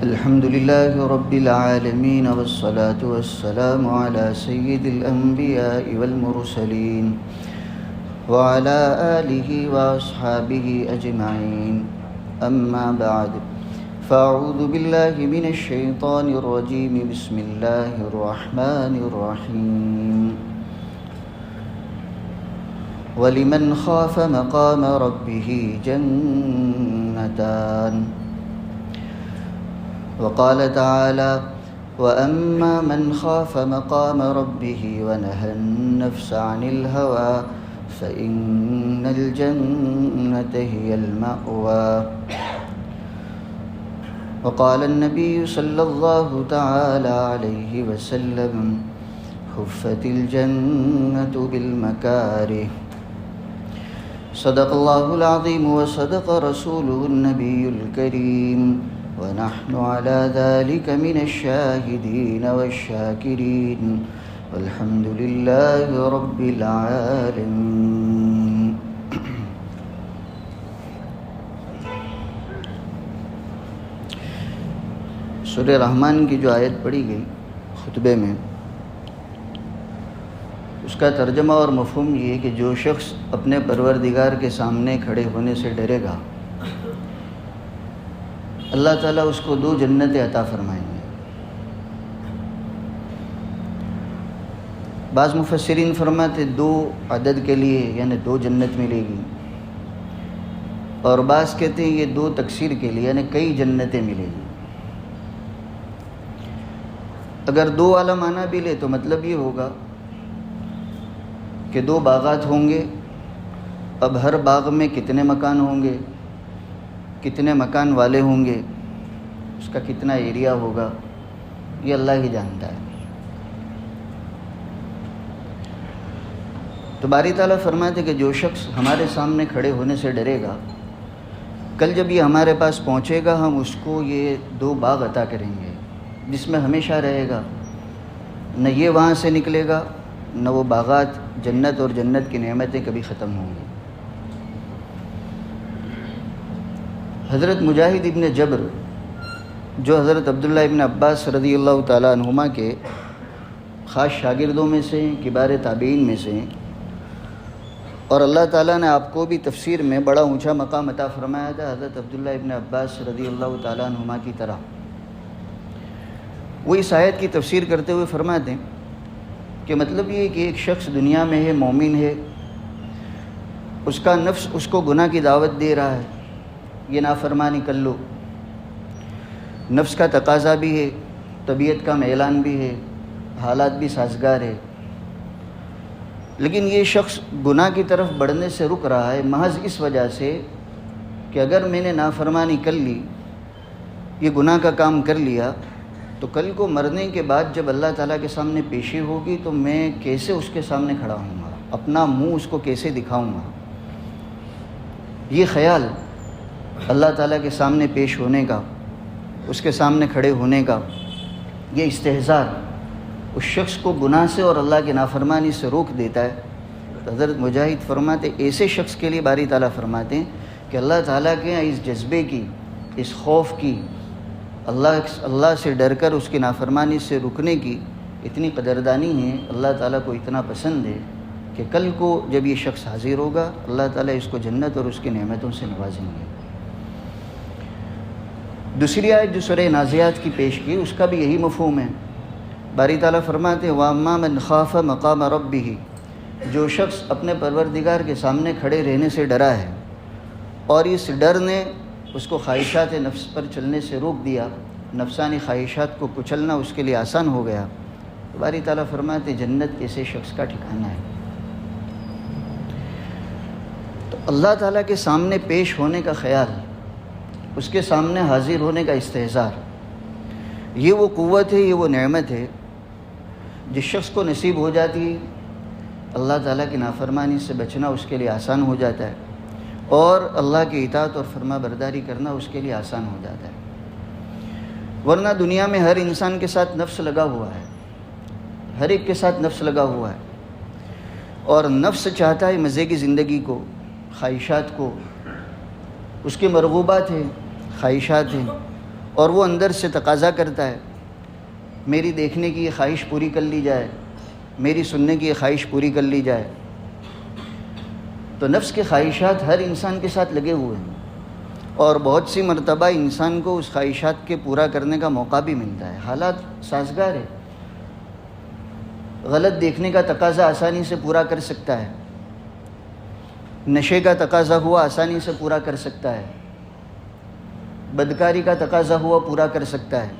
الحمد لله رب العالمين والصلاة والسلام على سيد الأنبياء والمرسلين وعلى آله وأصحابه أجمعين. أما بعد، فأعوذ بالله من الشيطان الرجيم. بسم الله الرحمن الرحيم. وَلِمَنْ خَافَ مَقَامَ رَبِّهِ جَنَّتَانِ. وقال تعالى: وَأَمَّا مَنْ خَافَ مَقَامَ رَبِّهِ وَنَهَى النَّفْسَ عَنِ الْهَوَى فَإِنَّ الْجَنَّةَ هِيَ الْمَأْوَى. وقال النبي صلى الله تعالى عليه وسلم: حفت الجنة بالمكاره. صدق الله العظيم وصدق رسوله النبي الكريم، ونحن على ذلك من الشاهدين والشاكرين، والحمد لله رب العالمين. سورہ رحمان کی جو آیت پڑھی گئی خطبے میں، اس کا ترجمہ اور مفہوم یہ ہے کہ جو شخص اپنے پروردگار کے سامنے کھڑے ہونے سے ڈرے گا، اللہ تعالیٰ اس کو 2 جنتیں عطا فرمائیں گے. بعض مفسرین فرماتے 2 عدد کے لیے، یعنی 2 جنت ملے گی، اور بعض کہتے ہیں یہ 2 تکثیر کے لیے، یعنی کئی جنتیں ملے گی. اگر 2 والا معنی بھی لے تو مطلب یہ ہوگا کہ 2 باغات ہوں گے. اب ہر باغ میں کتنے مکان ہوں گے، کتنے مکان والے ہوں گے، اس کا کتنا ایریا ہوگا، یہ اللہ ہی جانتا ہے. تو باری تعالیٰ فرماتے کہ جو شخص ہمارے سامنے کھڑے ہونے سے ڈرے گا، کل جب یہ ہمارے پاس پہنچے گا ہم اس کو یہ 2 باغ عطا کریں گے جس میں ہمیشہ رہے گا. نہ یہ وہاں سے نکلے گا، نہ وہ باغات، جنت اور جنت کی نعمتیں کبھی ختم ہوں گی. حضرت مجاہد ابن جبر، جو حضرت عبداللہ ابن عباس رضی اللہ تعالیٰ عنہما کے خاص شاگردوں میں سے ہیں، کبار تابعین میں سے ہیں، اور اللہ تعالیٰ نے آپ کو بھی تفسیر میں بڑا اونچا مقام عطا فرمایا تھا حضرت عبداللہ ابن عباس رضی اللہ تعالیٰ عنہما کی طرح. وہ اس آیت کی تفسیر کرتے ہوئے فرماتے ہیں کہ مطلب یہ ہے کہ ایک شخص دنیا میں ہے، مومن ہے، اس کا نفس اس کو گناہ کی دعوت دے رہا ہے، یہ نافرمانی کر لو. نفس کا تقاضا بھی ہے، طبیعت کا میلان بھی ہے، حالات بھی سازگار ہے، لیکن یہ شخص گناہ کی طرف بڑھنے سے رک رہا ہے محض اس وجہ سے کہ اگر میں نے نافرمانی کر لی، یہ گناہ کا کام کر لیا، تو کل کو مرنے کے بعد جب اللہ تعالیٰ کے سامنے پیشی ہوگی تو میں کیسے اس کے سامنے کھڑا ہوں گا، اپنا منہ اس کو کیسے دکھاؤں گا. یہ خیال اللہ تعالیٰ کے سامنے پیش ہونے کا، اس کے سامنے کھڑے ہونے کا، یہ استحضار اس شخص کو گناہ سے اور اللہ کی نافرمانی سے روک دیتا ہے. تو حضرت مجاہد فرماتے ایسے شخص کے لیے باری تعالیٰ فرماتے ہیں کہ اللہ تعالیٰ کے اس جذبے کی، اس خوف کی، اللہ سے ڈر کر اس کی نافرمانی سے رکنے کی اتنی قدردانی ہے، اللہ تعالیٰ کو اتنا پسند ہے کہ کل کو جب یہ شخص حاضر ہوگا اللہ تعالیٰ اس کو جنت اور اس کی نعمتوں سے نوازیں گے. دوسری آیت جو سورہ نازعات کی پیش کی، اس کا بھی یہی مفہوم ہے. باری تعالیٰ فرماتے ہیں: وَأَمَّا مَنْ خَافَ مَقَامَ رَبِّهِ. جو شخص اپنے پروردگار کے سامنے کھڑے رہنے سے ڈرا ہے اور اس ڈر نے اس کو خواہشات نفس پر چلنے سے روک دیا، نفسانی خواہشات کو کچلنا اس کے لیے آسان ہو گیا، تو باری تعالیٰ فرماتے جنت ایسے شخص کا ٹھکانہ ہے. تو اللہ تعالیٰ کے سامنے پیش ہونے کا خیال، اس کے سامنے حاضر ہونے کا استحضار، یہ وہ قوت ہے، یہ وہ نعمت ہے جس شخص کو نصیب ہو جاتی ہے. اللہ تعالیٰ کی نافرمانی سے بچنا اس کے لیے آسان ہو جاتا ہے، اور اللہ کی اطاعت اور فرما برداری کرنا اس کے لیے آسان ہو جاتا ہے. ورنہ دنیا میں ہر انسان کے ساتھ نفس لگا ہوا ہے، ہر ایک کے ساتھ نفس لگا ہوا ہے، اور نفس چاہتا ہے مزے کی زندگی کو، خواہشات کو، اس کے مرغوبات ہیں، خواہشات ہیں، اور وہ اندر سے تقاضا کرتا ہے میری دیکھنے کی یہ خواہش پوری کر لی جائے، میری سننے کی یہ خواہش پوری کر لی جائے۔ تو نفس کے خواہشات ہر انسان کے ساتھ لگے ہوئے ہیں، اور بہت سی مرتبہ انسان کو اس خواہشات کے پورا کرنے کا موقع بھی ملتا ہے، حالات سازگار ہے۔ غلط دیکھنے کا تقاضا آسانی سے پورا کر سکتا ہے، نشے کا تقاضا ہوا آسانی سے پورا کر سکتا ہے، بدکاری کا تقاضا ہوا پورا کر سکتا ہے،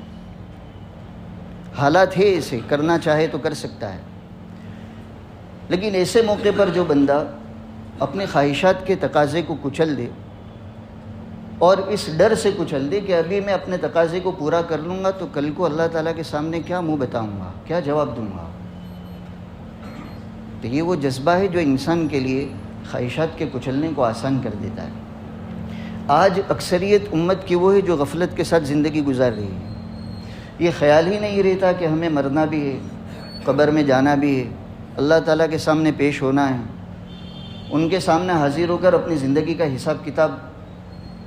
حالات ہے ایسے، کرنا چاہے تو کر سکتا ہے۔ لیکن ایسے موقع پر جو بندہ اپنے خواہشات کے تقاضے کو کچل دے، اور اس ڈر سے کچل دے کہ ابھی میں اپنے تقاضے کو پورا کر لوں گا تو کل کو اللہ تعالیٰ کے سامنے کیا منہ بتاؤں گا، کیا جواب دوں گا، تو یہ وہ جذبہ ہے جو انسان کے لیے خواہشات کے کچلنے کو آسان کر دیتا ہے۔ آج اکثریت امت کی وہ ہے جو غفلت کے ساتھ زندگی گزار رہی ہے، یہ خیال ہی نہیں رہتا کہ ہمیں مرنا بھی ہے، قبر میں جانا بھی ہے، اللہ تعالیٰ کے سامنے پیش ہونا ہے، ان کے سامنے حاضر ہو کر اپنی زندگی کا حساب کتاب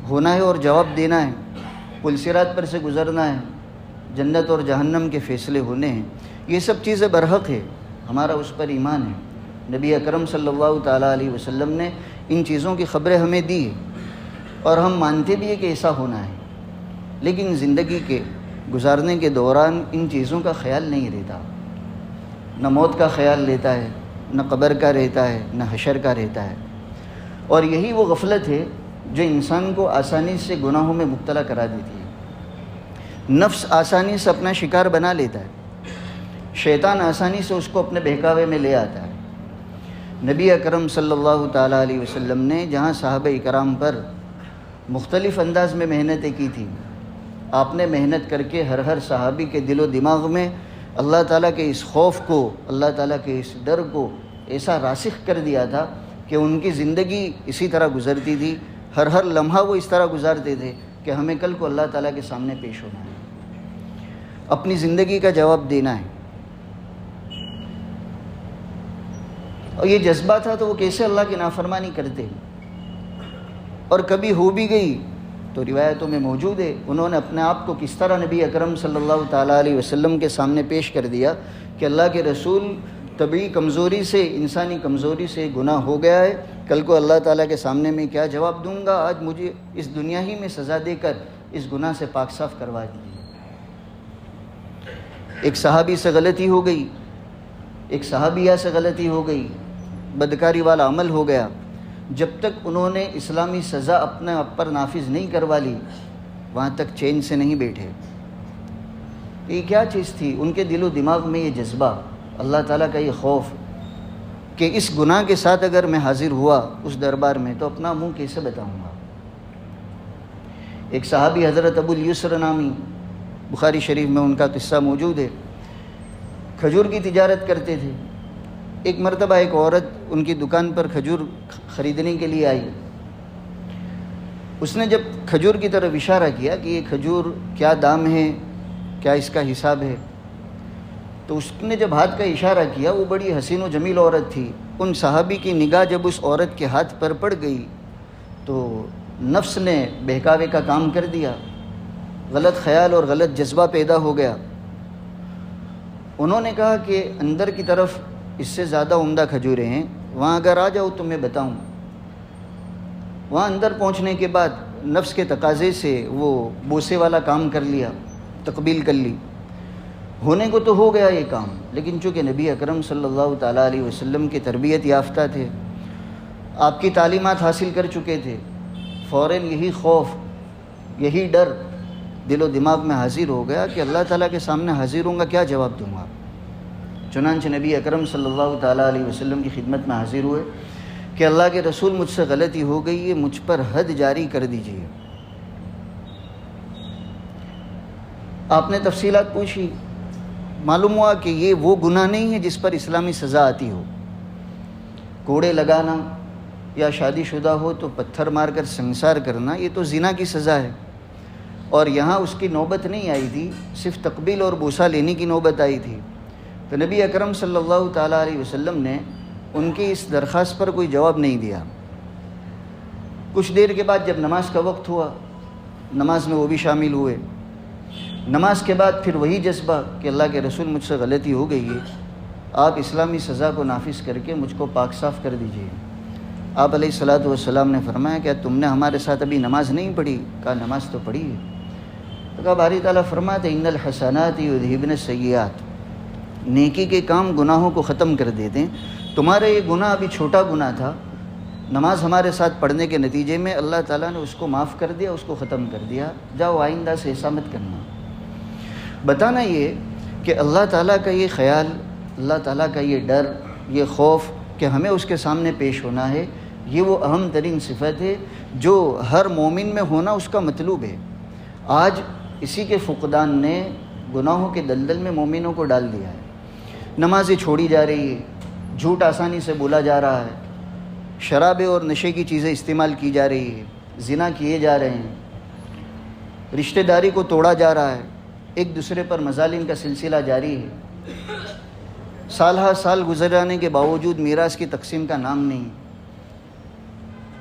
ہونا ہے اور جواب دینا ہے، پل صراط پر سے گزرنا ہے، جنت اور جہنم کے فیصلے ہونے ہیں۔ یہ سب چیزیں برحق ہے، ہمارا اس پر ایمان ہے۔ نبی اکرم صلی اللہ تعالیٰ علیہ وسلم نے ان چیزوں کی خبریں ہمیں دی ہیں، اور ہم مانتے بھی ہیں کہ ایسا ہونا ہے، لیکن زندگی کے گزارنے کے دوران ان چیزوں کا خیال نہیں رہتا، نہ موت کا خیال رہتا ہے، نہ قبر کا رہتا ہے، نہ حشر کا رہتا ہے۔ اور یہی وہ غفلت ہے جو انسان کو آسانی سے گناہوں میں مبتلا کرا دیتی ہے۔ نفس آسانی سے اپنا شکار بنا لیتا ہے، شیطان آسانی سے اس کو اپنے بہکاوے میں لے آتا ہے۔ نبی اکرم صلی اللہ تعالیٰ علیہ وسلم نے جہاں صحابہ اکرام پر مختلف انداز میں محنتیں کی تھیں، آپ نے محنت کر کے ہر صحابی کے دل و دماغ میں اللہ تعالیٰ کے اس خوف کو، اللہ تعالیٰ کے اس ڈر کو ایسا راسخ کر دیا تھا کہ ان کی زندگی اسی طرح گزرتی تھی، ہر لمحہ وہ اس طرح گزارتے تھے کہ ہمیں کل کو اللہ تعالیٰ کے سامنے پیش ہونا ہے، اپنی زندگی کا جواب دینا ہے۔ اور یہ جذبہ تھا تو وہ کیسے اللہ کی نافرمانی کرتے، اور کبھی ہو بھی گئی تو روایتوں میں موجود ہے انہوں نے اپنے آپ کو کس طرح نبی اکرم صلی اللہ تعالیٰ علیہ وسلم کے سامنے پیش کر دیا کہ اللہ کے رسول طبعی کمزوری سے، انسانی کمزوری سے گناہ ہو گیا ہے، کل کو اللہ تعالیٰ کے سامنے میں کیا جواب دوں گا، آج مجھے اس دنیا ہی میں سزا دے کر اس گناہ سے پاک صاف کروا دیجیے۔ ایک صحابی سے غلطی ہو گئی، ایک صحابیہ سے غلطی ہو گئی، بدکاری والا عمل ہو گیا، جب تک انہوں نے اسلامی سزا اپنے آپ پر نافذ نہیں کروا لی وہاں تک چین سے نہیں بیٹھے۔ یہ کیا چیز تھی؟ ان کے دل و دماغ میں یہ جذبہ، اللہ تعالیٰ کا یہ خوف کہ اس گناہ کے ساتھ اگر میں حاضر ہوا اس دربار میں تو اپنا منہ کیسے بتاؤں گا۔ ایک صحابی حضرت ابو الیسر نامی، بخاری شریف میں ان کا قصہ موجود ہے، کھجور کی تجارت کرتے تھے۔ ایک مرتبہ ایک عورت ان کی دکان پر کھجور خریدنے کے لیے آئی، اس نے جب کھجور کی طرف اشارہ کیا کہ یہ کھجور کیا دام ہے، کیا اس کا حساب ہے، تو اس نے جب ہاتھ کا اشارہ کیا، وہ بڑی حسین و جمیل عورت تھی، ان صحابی کی نگاہ جب اس عورت کے ہاتھ پر پڑ گئی تو نفس نے بہکاوے کا کام کر دیا، غلط خیال اور غلط جذبہ پیدا ہو گیا۔ انہوں نے کہا کہ اندر کی طرف اس سے زیادہ عمدہ کھجوریں ہیں، وہاں اگر آ جاؤ تو میں بتاؤں۔ وہاں اندر پہنچنے کے بعد نفس کے تقاضے سے وہ بوسے والا کام کر لیا، تقبیل کر لی، ہونے کو تو ہو گیا یہ کام، لیکن چونکہ نبی اکرم صلی اللہ تعالیٰ علیہ وسلم کی تربیت یافتہ تھے، آپ کی تعلیمات حاصل کر چکے تھے، فوراً یہی خوف، یہی ڈر دل و دماغ میں حاضر ہو گیا کہ اللہ تعالیٰ کے سامنے حاضر ہوں گا، کیا جواب دوں گا۔ چنانچہ نبی اکرم صلی اللہ تعالیٰ علیہ وسلم کی خدمت میں حاضر ہوئے کہ اللہ کے رسول مجھ سے غلطی ہو گئی ہے، مجھ پر حد جاری کر دیجیے۔ آپ نے تفصیلات پوچھی، معلوم ہوا کہ یہ وہ گناہ نہیں ہے جس پر اسلامی سزا آتی ہو، کوڑے لگانا یا شادی شدہ ہو تو پتھر مار کر سنسار کرنا، یہ تو زنا کی سزا ہے، اور یہاں اس کی نوبت نہیں آئی تھی، صرف تقبیل اور بوسہ لینے کی نوبت آئی تھی۔ تو نبی اکرم صلی اللہ تعالیٰ علیہ وسلم نے ان کی اس درخواست پر کوئی جواب نہیں دیا۔ کچھ دیر کے بعد جب نماز کا وقت ہوا، نماز میں وہ بھی شامل ہوئے، نماز کے بعد پھر وہی جذبہ کہ اللہ کے رسول مجھ سے غلطی ہو گئی ہے، آپ اسلامی سزا کو نافذ کر کے مجھ کو پاک صاف کر دیجیے۔ آپ علیہ الصلوۃ والسلام نے فرمایا کہ تم نے ہمارے ساتھ ابھی نماز نہیں پڑھی؟ کہا نماز تو پڑھی ہے۔ تو کہا باری تعالیٰ فرماتے ان الحسنات یذہبن السیئات، نیکی کے کام گناہوں کو ختم کر دیتے ہیں۔ تمہارا یہ گناہ ابھی چھوٹا گناہ تھا، نماز ہمارے ساتھ پڑھنے کے نتیجے میں اللہ تعالیٰ نے اس کو معاف کر دیا، اس کو ختم کر دیا، جاؤ آئندہ سے ایسا مت کرنا۔ بتانا یہ کہ اللہ تعالیٰ کا یہ خیال، اللہ تعالیٰ کا یہ ڈر، یہ خوف کہ ہمیں اس کے سامنے پیش ہونا ہے، یہ وہ اہم ترین صفت ہے جو ہر مومن میں ہونا اس کا مطلوب ہے۔ آج اسی کے فقدان نے گناہوں کے دلدل میں مومنوں کو ڈال دیا ہے۔ نمازیں چھوڑی جا رہی ہے، جھوٹ آسانی سے بولا جا رہا ہے، شرابیں اور نشے کی چیزیں استعمال کی جا رہی ہے، زنا کیے جا رہے ہیں، رشتہ داری کو توڑا جا رہا ہے، ایک دوسرے پر مظالم کا سلسلہ جاری ہے، سال ہر سال گزر جانے کے باوجود میراث کی تقسیم کا نام نہیں۔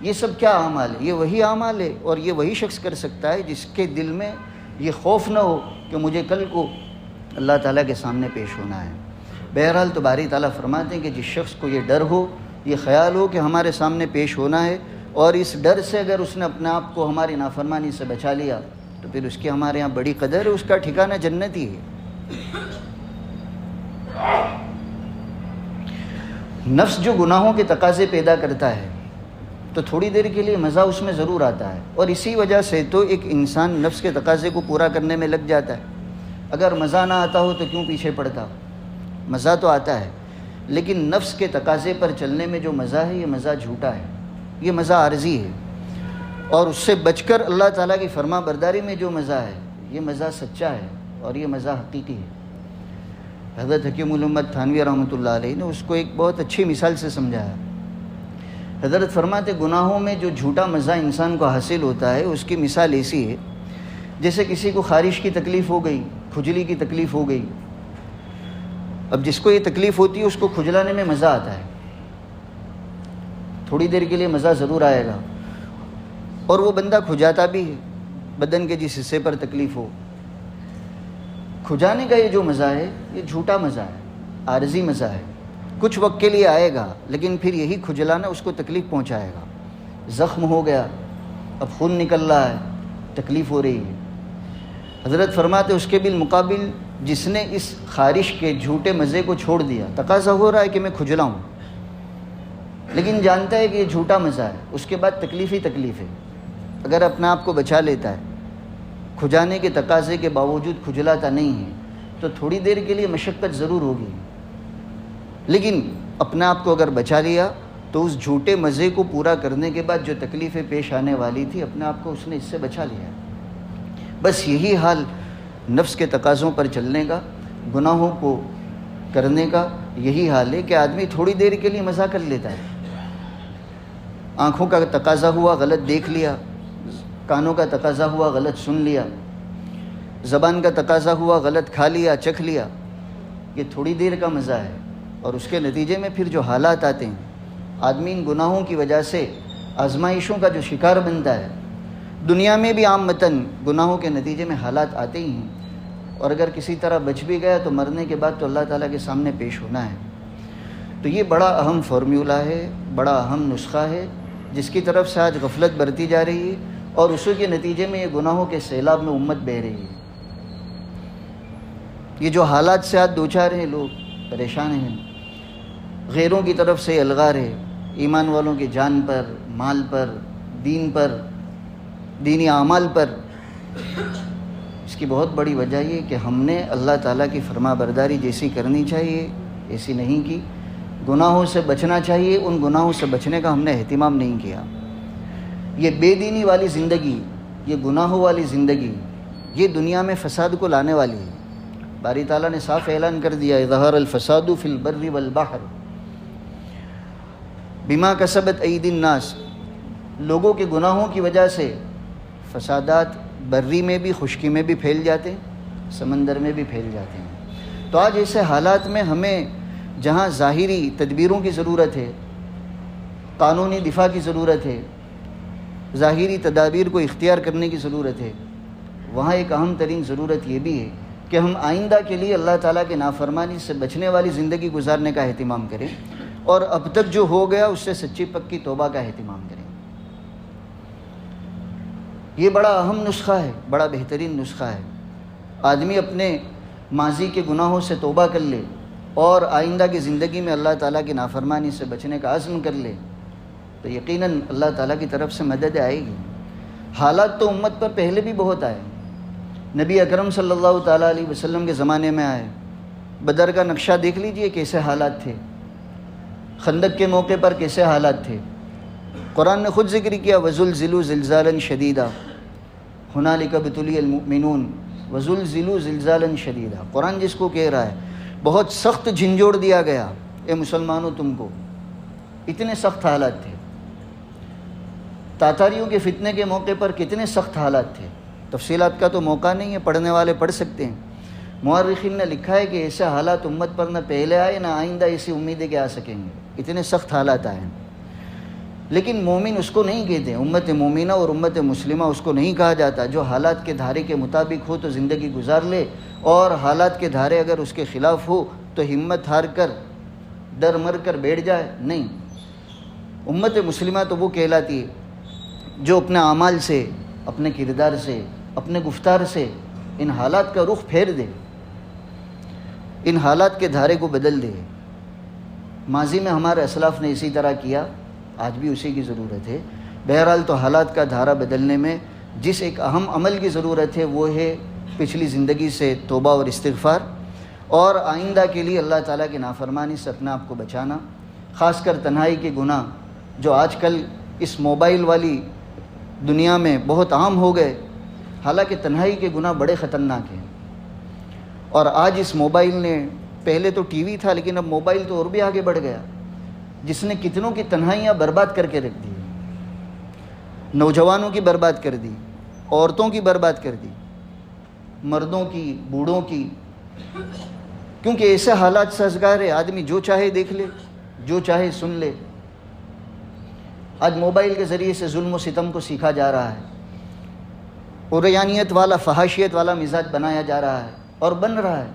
یہ سب کیا اعمال ہے؟ یہ وہی اعمال ہے، اور یہ وہی شخص کر سکتا ہے جس کے دل میں یہ خوف نہ ہو کہ مجھے کل کو اللہ تعالیٰ کے سامنے پیش ہونا ہے۔ بہرحال تو باری تعالیٰ فرماتے ہیں کہ جس شخص کو یہ ڈر ہو، یہ خیال ہو کہ ہمارے سامنے پیش ہونا ہے، اور اس ڈر سے اگر اس نے اپنے آپ کو ہماری نافرمانی سے بچا لیا تو پھر اس کی ہمارے ہاں بڑی قدر ہے، اس کا ٹھکانہ جنت ہی ہے۔ نفس جو گناہوں کے تقاضے پیدا کرتا ہے تو تھوڑی دیر کے لیے مزہ اس میں ضرور آتا ہے، اور اسی وجہ سے تو ایک انسان نفس کے تقاضے کو پورا کرنے میں لگ جاتا ہے۔ اگر مزہ نہ آتا ہو تو کیوں پیچھے پڑتا؟ مزہ تو آتا ہے، لیکن نفس کے تقاضے پر چلنے میں جو مزہ ہے یہ مزہ جھوٹا ہے، یہ مزہ عارضی ہے، اور اس سے بچ کر اللہ تعالیٰ کی فرما برداری میں جو مزہ ہے یہ مزہ سچا ہے، اور یہ مزہ حقیقی ہے۔ حضرت حکیم الامت تھانوی رحمۃ اللہ علیہ نے اس کو ایک بہت اچھی مثال سے سمجھایا۔ حضرت فرماتے گناہوں میں جو جھوٹا مزہ انسان کو حاصل ہوتا ہے اس کی مثال ایسی ہے جیسے کسی کو خارش کی تکلیف ہو گئی، کھجلی کی تکلیف ہو گئی۔ اب جس کو یہ تکلیف ہوتی ہے اس کو کھجلانے میں مزہ آتا ہے، تھوڑی دیر کے لیے مزہ ضرور آئے گا، اور وہ بندہ کھجاتا بھی ہے بدن کے جس حصے پر تکلیف ہو۔ کھجانے کا یہ جو مزہ ہے یہ جھوٹا مزہ ہے، عارضی مزہ ہے، کچھ وقت کے لیے آئے گا، لیکن پھر یہی کھجلانا اس کو تکلیف پہنچائے گا۔ زخم ہو گیا، اب خون نکل رہا ہے، تکلیف ہو رہی ہے۔ حضرت فرماتے اس کے بالمقابل جس نے اس خارش کے جھوٹے مزے کو چھوڑ دیا، تقاضا ہو رہا ہے کہ میں کھجلاؤں، لیکن جانتا ہے کہ یہ جھوٹا مزہ ہے، اس کے بعد تکلیف ہی تکلیف ہے، اگر اپنے آپ کو بچا لیتا ہے، کھجانے کے تقاضے کے باوجود کھجلاتا نہیں ہے، تو تھوڑی دیر کے لیے مشقت ضرور ہوگی، لیکن اپنے آپ کو اگر بچا لیا تو اس جھوٹے مزے کو پورا کرنے کے بعد جو تکلیفیں پیش آنے والی تھی اپنے آپ کو اس نے اس سے بچا لیا۔ بس یہی حال نفس کے تقاضوں پر چلنے کا، گناہوں کو کرنے کا یہی حال ہے کہ آدمی تھوڑی دیر کے لیے مزہ کر لیتا ہے۔ آنکھوں کا تقاضا ہوا غلط دیکھ لیا، کانوں کا تقاضا ہوا غلط سن لیا، زبان کا تقاضا ہوا غلط کھا لیا، چکھ لیا، یہ تھوڑی دیر کا مزہ ہے، اور اس کے نتیجے میں پھر جو حالات آتے ہیں، آدمی ان گناہوں کی وجہ سے آزمائشوں کا جو شکار بنتا ہے، دنیا میں بھی عامتاً گناہوں کے نتیجے میں حالات آتے ہی ہیں، اور اگر کسی طرح بچ بھی گیا تو مرنے کے بعد تو اللہ تعالیٰ کے سامنے پیش ہونا ہے۔ تو یہ بڑا اہم فارمیولہ ہے، بڑا اہم نسخہ ہے، جس کی طرف سے آج غفلت برتی جا رہی ہے، اور اسی کے نتیجے میں یہ گناہوں کے سیلاب میں امت بہہ رہی ہے۔ یہ جو حالات سے آج دوچار ہیں، لوگ پریشان ہیں، غیروں کی طرف سے الغار ہے، ایمان والوں کی جان پر، مال پر، دین پر، دینی اعمال پر۔ اس کی بہت بڑی وجہ یہ کہ ہم نے اللہ تعالیٰ کی فرما برداری جیسی کرنی چاہیے ایسی نہیں کی، گناہوں سے بچنا چاہیے ان گناہوں سے بچنے کا ہم نے اہتمام نہیں کیا۔ یہ بے دینی والی زندگی، یہ گناہوں والی زندگی، یہ دنیا میں فساد کو لانے والی ہے۔ باری تعالیٰ نے صاف اعلان کر دیا، ظہر الفساد فی البر والبحر بما کسبت ایدی الناس، لوگوں کے گناہوں کی وجہ سے فسادات بری میں بھی، خشکی میں بھی پھیل جاتے ہیں، سمندر میں بھی پھیل جاتے ہیں۔ تو آج ایسے حالات میں ہمیں جہاں ظاہری تدبیروں کی ضرورت ہے، قانونی دفاع کی ضرورت ہے، ظاہری تدابیر کو اختیار کرنے کی ضرورت ہے، وہاں ایک اہم ترین ضرورت یہ بھی ہے کہ ہم آئندہ کے لیے اللہ تعالیٰ کے نافرمانی سے بچنے والی زندگی گزارنے کا اہتمام کریں، اور اب تک جو ہو گیا اس سے سچی پکی توبہ کا اہتمام کریں۔ یہ بڑا اہم نسخہ ہے، بڑا بہترین نسخہ ہے۔ آدمی اپنے ماضی کے گناہوں سے توبہ کر لے اور آئندہ کی زندگی میں اللہ تعالیٰ کی نافرمانی سے بچنے کا عزم کر لے تو یقیناً اللہ تعالیٰ کی طرف سے مدد آئے گی۔ حالات تو امت پر پہلے بھی بہت آئے، نبی اکرم صلی اللہ تعالیٰ علیہ وسلم کے زمانے میں آئے۔ بدر کا نقشہ دیکھ لیجئے کیسے حالات تھے، خندق کے موقع پر کیسے حالات تھے۔ قرآن نے خود ذکر کیا وَزُلْزِلُوا زِلْزَالًا شَدِيدًا هُنَالِكَ ابْتُلِيَ الْمُؤْمِنُونَ وَزُلْزِلُوا زِلْزَالًا شَدِيدًا۔ قرآن جس کو کہہ رہا ہے بہت سخت جھنجھوڑ دیا گیا، اے مسلمانوں تم کو، اتنے سخت حالات تھے۔ تاتاریوں کے فتنے کے موقع پر کتنے سخت حالات تھے، تفصیلات کا تو موقع نہیں ہے، پڑھنے والے پڑھ سکتے ہیں۔ مورخین نے لکھا ہے کہ ایسے حالات امت پر نہ پہلے آئے نہ آئندہ ایسی امید ہے کہ آ سکیں گے، اتنے سخت حالات آئے ہیں۔ لیکن مومن اس کو نہیں کہتے، امت مومنہ اور امت مسلمہ اس کو نہیں کہا جاتا۔ جو حالات کے دھارے کے مطابق ہو تو زندگی گزار لے، اور حالات کے دھارے اگر اس کے خلاف ہو تو ہمت ہار کر ڈر مر کر بیٹھ جائے، نہیں۔ امت مسلمہ تو وہ کہلاتی ہے جو اپنے اعمال سے، اپنے کردار سے، اپنے گفتار سے ان حالات کا رخ پھیر دے، ان حالات کے دھارے کو بدل دے۔ ماضی میں ہمارے اسلاف نے اسی طرح کیا، آج بھی اسی کی ضرورت ہے۔ بہرحال تو حالات کا دھارا بدلنے میں جس ایک اہم عمل کی ضرورت ہے وہ ہے پچھلی زندگی سے توبہ اور استغفار، اور آئندہ کے لیے اللہ تعالیٰ کی نافرمانی سے اپنے آپ کو بچانا، خاص کر تنہائی کے گناہ جو آج کل اس موبائل والی دنیا میں بہت عام ہو گئے۔ حالانکہ تنہائی کے گناہ بڑے خطرناک ہیں، اور آج اس موبائل نے، پہلے تو ٹی وی تھا لیکن اب موبائل تو اور بھی آگے بڑھ گیا، جس نے کتنوں کی تنہائیاں برباد کر کے رکھ دی، نوجوانوں کی برباد کر دی، عورتوں کی برباد کر دی، مردوں کی، بوڑھوں کی، کیونکہ ایسے حالات سازگار ہے آدمی جو چاہے دیکھ لے، جو چاہے سن لے۔ آج موبائل کے ذریعے سے ظلم و ستم کو سیکھا جا رہا ہے، عریانیت والا، فحاشیت والا مزاج بنایا جا رہا ہے اور بن رہا ہے۔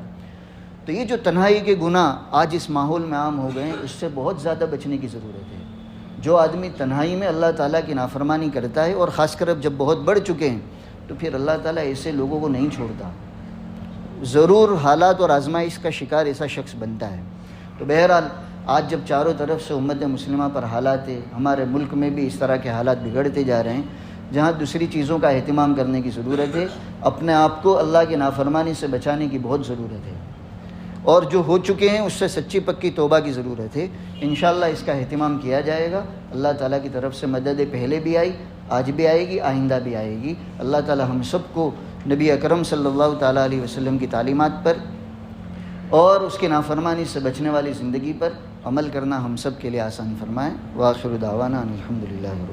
تو یہ جو تنہائی کے گناہ آج اس ماحول میں عام ہو گئے ہیں، اس سے بہت زیادہ بچنے کی ضرورت ہے۔ جو آدمی تنہائی میں اللہ تعالیٰ کی نافرمانی کرتا ہے، اور خاص کر اب جب بہت بڑھ چکے ہیں، تو پھر اللہ تعالیٰ ایسے لوگوں کو نہیں چھوڑتا، ضرور حالات اور آزمائش کا شکار ایسا شخص بنتا ہے۔ تو بہرحال آج جب چاروں طرف سے امت مسلمہ پر حالات ہے، ہمارے ملک میں بھی اس طرح کے حالات بگڑتے جا رہے ہیں، جہاں دوسری چیزوں کا اہتمام کرنے کی ضرورت ہے، اپنے آپ کو اللہ کی نافرمانی سے بچانے کی بہت ضرورت ہے، اور جو ہو چکے ہیں اس سے سچی پکی توبہ کی ضرورت ہے۔ انشاءاللہ اس کا اہتمام کیا جائے گا۔ اللہ تعالیٰ کی طرف سے مدد پہلے بھی آئی، آج بھی آئے گی، آئندہ بھی آئے گی۔ اللہ تعالیٰ ہم سب کو نبی اکرم صلی اللہ تعالیٰ علیہ وسلم کی تعلیمات پر اور اس کی نافرمانی سے بچنے والی زندگی پر عمل کرنا ہم سب کے لیے آسان فرمائے۔ وآخر دعوانا ان الحمد للہ رب